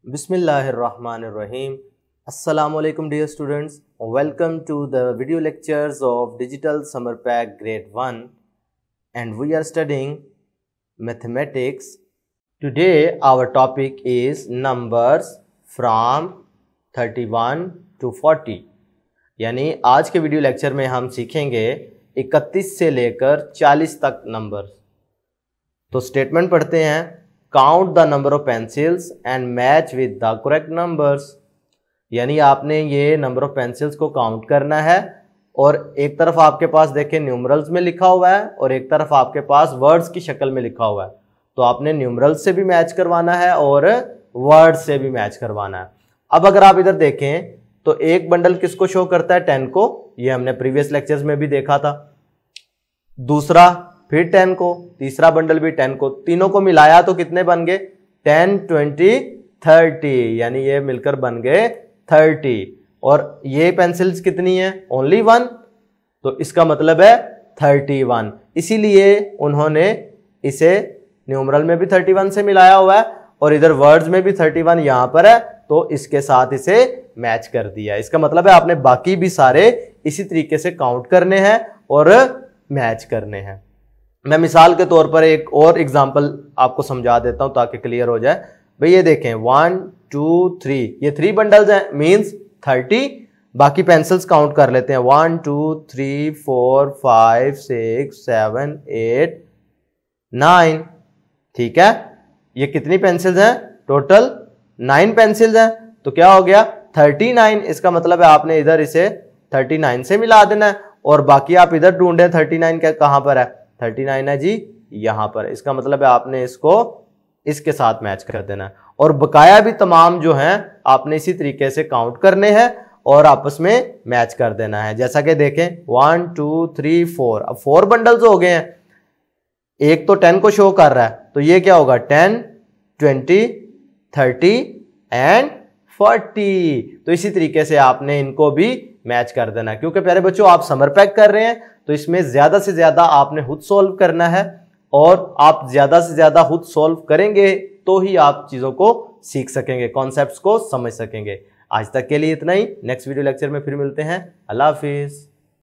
Bismillahirrahmanirrahim. Assalamualaikum dear students. Welcome to the video lectures of Digital Summer Pack Grade 1 and we are studying mathematics. Today our topic is numbers from 31 to 40. यानी आज के video lecture में हम सीखेंगे 31 से लेकर 40 तक number. तो स्टेटमेंट पढ़ते हैं। Count the number of pencils and match with the correct numbers. यानी आपने ये नंबर ऑफ पेंसिल्स को काउंट करना है और एक तरफ आपके पास देखें न्यूमरल्स में लिखा हुआ है और एक तरफ आपके पास वर्ड्स की शक्ल में लिखा हुआ है। तो आपने न्यूमरल्स से भी मैच करवाना है और वर्ड्स से भी मैच करवाना है। अब अगर आप इधर देखें तो एक बंडल किसको शो करता है? 10 को। ये हमने प्रीवियस लेक्चर्स में भी देखा था। दूसरा फिर 10 को, तीसरा बंडल भी 10 को। तीनों को मिलाया तो कितने बन गए? 10, 20, 30। यानी ये मिलकर बन गए 30। और ये पेंसिल्स कितनी है? ओनली 1। तो इसका मतलब है 31। इसीलिए उन्होंने इसे न्यूमरल में भी 31 से मिलाया हुआ है और इधर वर्ड्स में भी 31 यहां पर है, तो इसके साथ इसे मैच कर दिया। इसका मतलब है आपने बाकी भी सारे इसी तरीके से काउंट करने हैं और मैच करने हैं। मैं मिसाल के तौर पर एक और एग्जांपल आपको समझा देता हूं ताकि क्लियर हो जाए। भाई ये देखें 1, 2, 3, ये 3 बंडल्स हैं, मींस 30। बाकी पेंसिल्स काउंट कर लेते हैं। 1, 2, 3, 4, 5, 6, 7, 8, 9। ठीक है, ये कितनी पेंसिल्स हैं? टोटल 9 पेंसिल्स हैं। तो क्या हो गया? 39। इसका मतलब है आपने इधर इसे 39 से मिला देना है और बाकी आप इधर ढूंढे 39 का कहां पर है? 39 है जी यहां पर। इसका मतलब है आपने इसको इसके साथ मैच कर देना है और बकाया भी तमाम जो हैं आपने इसी तरीके से काउंट करने हैं और आपस में मैच कर देना है। जैसा कि देखें 1, 2, 3, 4। अब 4 बंडल्स हो गए हैं। एक तो 10 को शो कर रहा है, तो ये क्या होगा? 10, 20, 30 एंड 40। तो इसी तरीके से आपने इनको भी मैच कर देना है। क्योंकि प्यारे बच्चों आप समर पैक कर रहे हैं तो इसमें ज्यादा से ज्यादा आपने खुद सॉल्व करना है और आप ज्यादा से ज्यादा खुद सॉल्व करेंगे तो ही आप चीजों को सीख सकेंगे, कॉन्सेप्ट्स को समझ सकेंगे। आज तक के लिए इतना ही। नेक्स्ट वीडियो लेक्चर में फिर मिलते हैं। अल्लाह हाफिज।